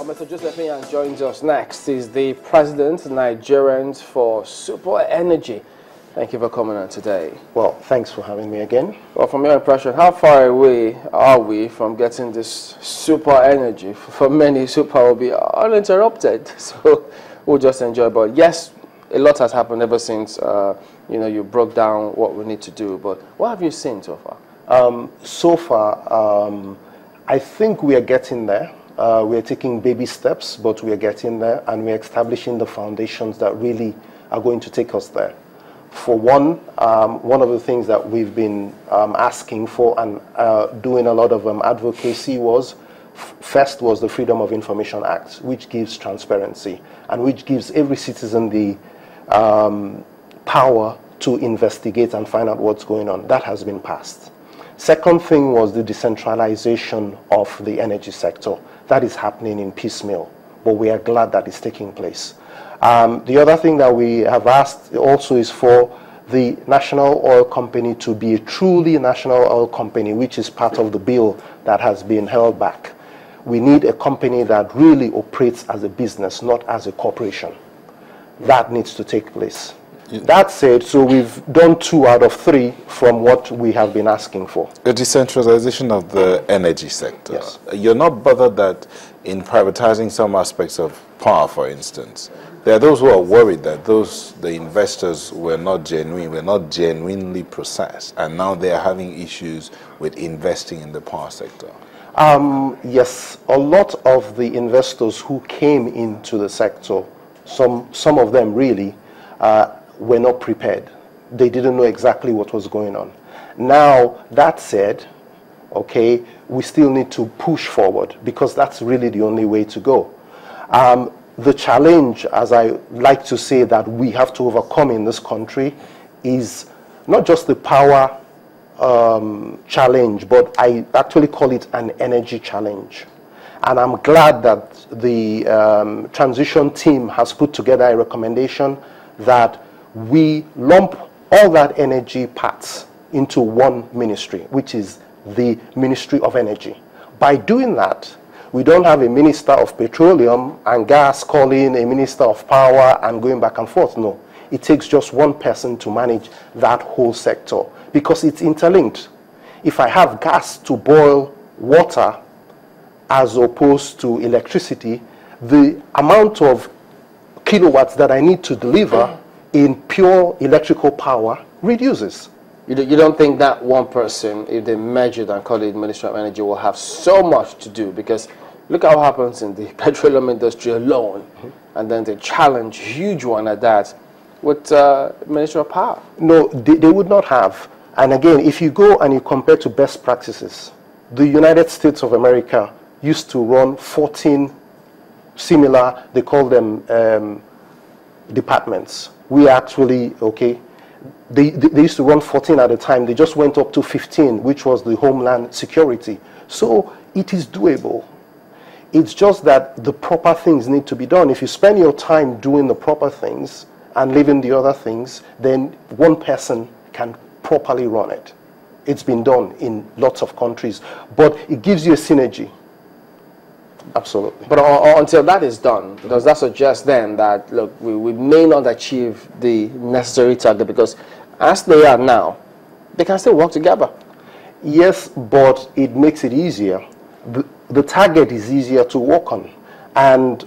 Mr. Joseph Iyan joins us next. He's the President, Nigerians for Super Energy. Thank you for coming on today. Well, thanks for having me again. Well, from your impression, how far away are we from getting this super energy? For many, super will be uninterrupted, so we'll just enjoy. But yes, a lot has happened ever since you broke down what we need to do. But what have you seen so far? So far, I think we are getting there. We are taking baby steps, but we are getting there, and we're establishing the foundations that really are going to take us there. For one of the things that we've been asking for and doing a lot of advocacy first was the Freedom of Information Act, which gives transparency and which gives every citizen the power to investigate and find out what's going on. That has been passed. Second thing was the decentralization of the energy sector. That is happening in piecemeal, but we are glad that it's taking place. The other thing that we have asked also is for the national oil company to be a truly national oil company, which is part of the bill that has been held back. We need a company that really operates as a business, not as a corporation. That needs to take place. That said, so we've done 2 out of 3 from what we have been asking for. The decentralization of the energy sector. Yes. You're not bothered that in privatizing some aspects of power, for instance, there are those who are worried that the investors were not genuinely processed, and now they are having issues with investing in the power sector. Yes, a lot of the investors who came into the sector, some of them really, were not prepared. They didn't know exactly what was going on. Now, that said, okay, we still need to push forward because that's really the only way to go. The challenge, as I like to say, that we have to overcome in this country is not just the power challenge, but I actually call it an energy challenge. And I'm glad that the transition team has put together a recommendation that we lump all that energy parts into one ministry, which is the Ministry of Energy. By doing that, we don't have a Minister of Petroleum and Gas calling a Minister of Power and going back and forth. No, it takes just one person to manage that whole sector because it's interlinked. If I have gas to boil water as opposed to electricity, the amount of kilowatts that I need to deliver in pure electrical power reduces. You don't think that one person, if they measured and call it Ministry of Energy, will have so much to do? Because look at what happens in the petroleum industry alone, and then the challenge, huge one at that, with Ministry of Power. No, they would not have. And again, if you go and you compare to best practices, the United States of America used to run 14 similar, they call them departments. We actually, okay, they used to run 14 at a time. They just went up to 15, which was the Homeland Security. So it is doable. It's just that the proper things need to be done. If you spend your time doing the proper things and leaving the other things, then one person can properly run it. It's been done in lots of countries, but it gives you a synergy. Absolutely. But until that is done, does that suggest then that, look, we may not achieve the necessary target because as they are now, they can still work together? Yes, but it makes it easier. The target is easier to work on. And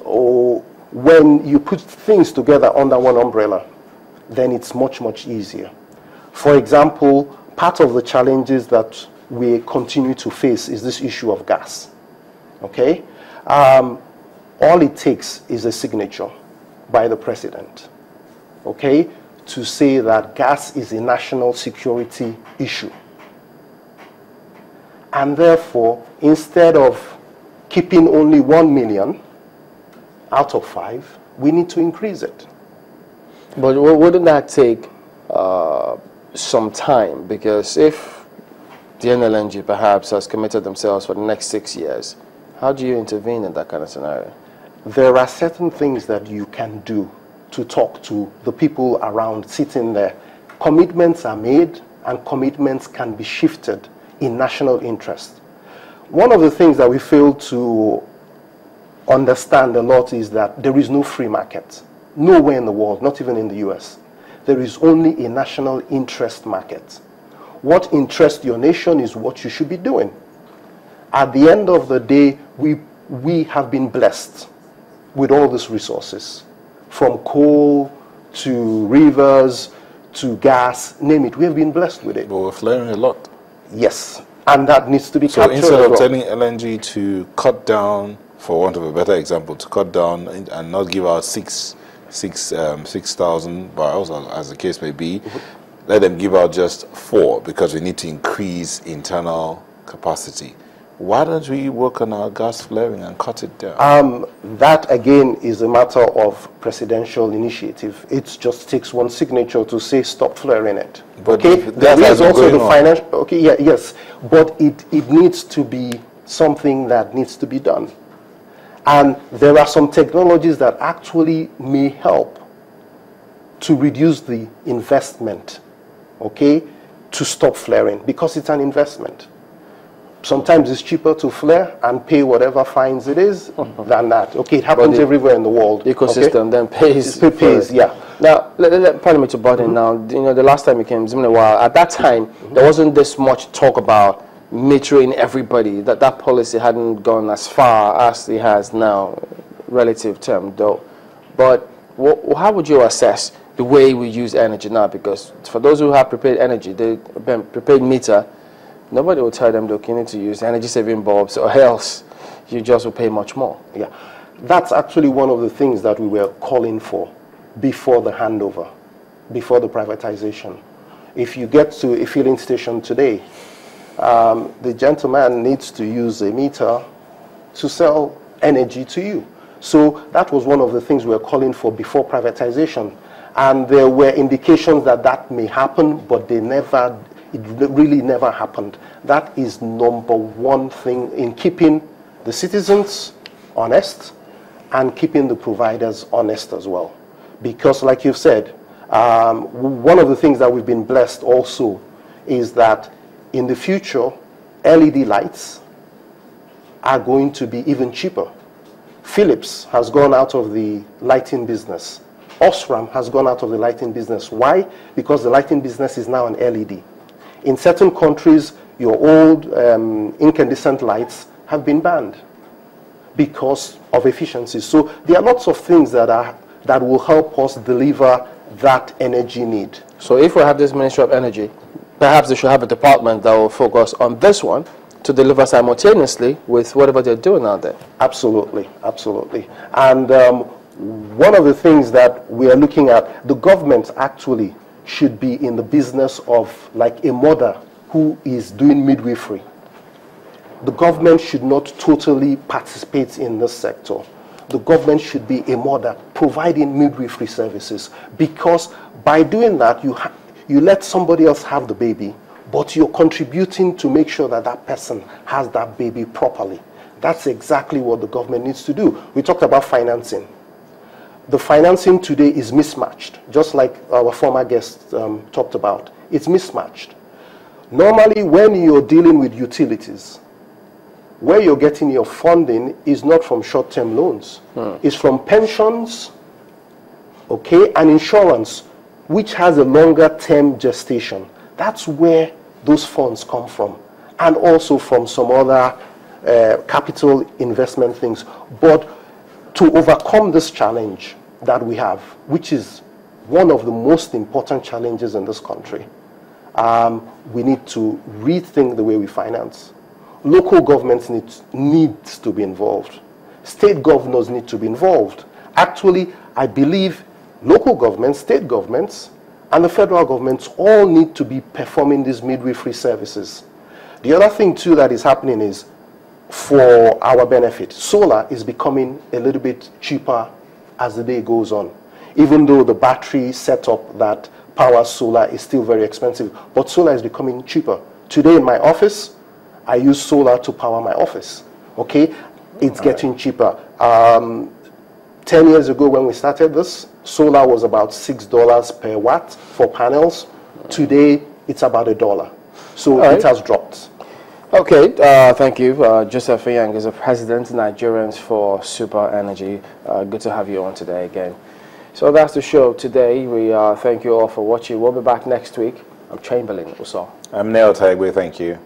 when you put things together under one umbrella, then it's much, much easier. For example, part of the challenges that we continue to face is this issue of gas. Okay? All it takes is a signature by the president, okay, to say that gas is a national security issue. And therefore, instead of keeping only 1 million out of 5, we need to increase it. But wouldn't that take some time? Because if the NLNG perhaps has committed themselves for the next 6 years, how do you intervene in that kind of scenario? There are certain things that you can do to talk to the people around sitting there. Commitments are made and commitments can be shifted in national interest. One of the things that we failed to understand a lot is that there is no free market. Nowhere in the world, not even in the US. There is only a national interest market. What interests your nation is what you should be doing. At the end of the day, we have been blessed with all these resources, from coal to rivers to gas, name it. We have been blessed with it. But we're flaring a lot. Yes, and that needs to be So captured instead as of well. telling LNG to cut down, for want of a better example, to cut down and not give out 6,000 barrels, as the case may be, let them give out just 4 because we need to increase internal capacity. Why don't we work on our gas flaring and cut it down? That again is a matter of presidential initiative. It just takes one signature to say stop flaring it. But okay, that there has is been also going the on. financial. Okay, yeah, yes, but it needs to be something that needs to be done, and there are some technologies that actually may help to reduce the investment. Okay, to stop flaring because it's an investment. Sometimes it's cheaper to flare and pay whatever fines it is than that. Okay, it happens everywhere in the world. The ecosystem then pays. It pays, yeah. Now, pardon me to butt in now. You know, the last time you came, it's been a while. At that time, there wasn't this much talk about metering everybody. That policy hadn't gone as far as it has now, relative term though. But how would you assess the way we use energy now? Because for those who have prepaid energy, the prepaid meter, nobody will tell them, look, you need to use energy-saving bulbs or else you just will pay much more. Yeah, that's actually one of the things that we were calling for before the handover, before the privatization. If you get to a filling station today, the gentleman needs to use a meter to sell energy to you. So that was one of the things we were calling for before privatization. And there were indications that that may happen, but it really never happened. That is number one thing in keeping the citizens honest and keeping the providers honest as well. Because like you've said, one of the things that we've been blessed also is that in the future, LED lights are going to be even cheaper. Philips has gone out of the lighting business. Osram has gone out of the lighting business. Why? Because the lighting business is now an LED. In certain countries, your old incandescent lights have been banned because of efficiency. So there are lots of things that will help us deliver that energy need. So if we have this Ministry of Energy, perhaps they should have a department that will focus on this one to deliver simultaneously with whatever they're doing out there. Absolutely, absolutely. And one of the things that we are looking at, the government actually should be in the business of like a mother who is doing midwifery. The government should not totally participate in this sector. The government should be a mother providing midwifery services, because by doing that, you let somebody else have the baby, but you're contributing to make sure that that person has that baby properly. That's exactly what the government needs to do. We talked about financing. The financing today is mismatched, just like our former guest talked about. It's mismatched. Normally, when you're dealing with utilities, where you're getting your funding is not from short-term loans. It's from pensions, okay, and insurance, which has a longer-term gestation. That's where those funds come from, and also from some other capital investment things. But to overcome this challenge that we have, which is one of the most important challenges in this country, we need to rethink the way we finance. Local governments needs to be involved. State governors need to be involved. Actually, I believe local governments, state governments, and the federal governments all need to be performing these midwifery services. The other thing too that is happening is, for our benefit, solar is becoming a little bit cheaper as the day goes on. Even though the battery setup that powers solar is still very expensive, but solar is becoming cheaper. Today in my office, I use solar to power my office. Okay, it's getting cheaper. 10 years ago when we started this, solar was about $6 per watt for panels. Today, it's about $1. So it has dropped. Okay, thank you. Joseph Young is the president of Nigerians for Super Energy. Good to have you on today again. So that's the show today. We thank you all for watching. We'll be back next week. I'm Chamberlain Uso. I'm Neil Taigwe, thank you.